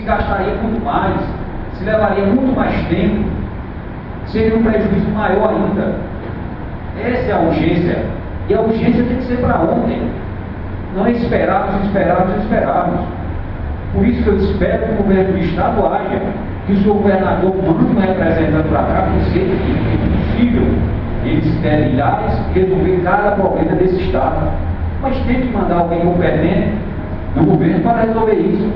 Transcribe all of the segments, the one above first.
gastaria muito mais, se levaria muito mais tempo, seria um prejuízo maior ainda. Essa é a urgência. E a urgência tem que ser para ontem. Não é esperarmos. Por isso que eu espero que o governo do Estado haja, que o seu governador mande um representante para cá, porque é possível eles terem ilhares resolver cada problema desse Estado. Mas tem que mandar alguém competente do governo para resolver isso.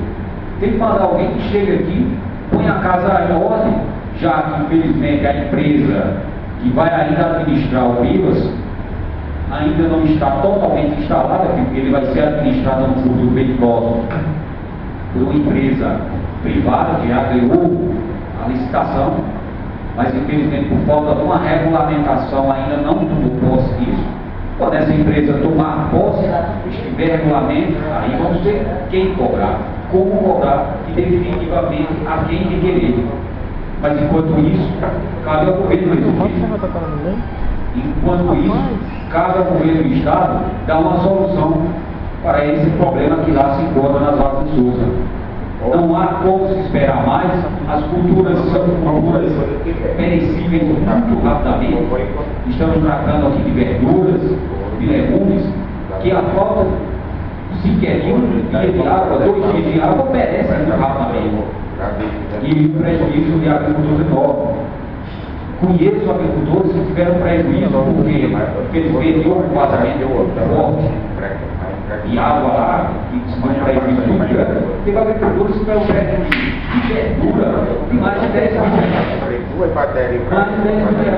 Tem que mandar alguém que chegue aqui, põe a casa em ordem, já que infelizmente a empresa que vai ainda administrar o Vivas ainda não está totalmente instalada, porque ele vai ser administrado no futuro bem próximo por uma empresa privada que já ganhou a licitação, mas infelizmente por falta de uma regulamentação ainda não tomou posse disso. Quando essa empresa tomar posse, estiver regulamento, aí vamos ver quem cobrar, como cobrar e definitivamente a quem requerer. Mas enquanto isso, cabe ao governo executivo. Enquanto isso, cabe ao governo do Estado dar uma solução para esse problema que lá se encontra nas Vargas de Souza. Não há como se esperar mais, as culturas são culturas perecíveis muito rapidamente. Estamos tratando aqui de verduras, de legumes, que a falta sequer de um dia de água, 2 dias de água, perece muito rapidamente. E o prejuízo de agricultura enorme. Conheço agricultores que tiveram prejuízo porque eles perderam o vazamento forte de água lá, que tinha um prejuízo muito grande. Teve agricultores que tiveram prejuízo de verdura de mais de 10 anos. Mais de 10 anos.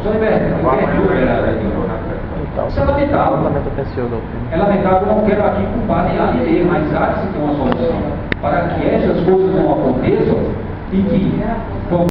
Só em verdura. Isso é lamentável. É lamentável, não quero aqui culpar nem alheio, mas há de se ter uma solução para que essas coisas não aconteçam e que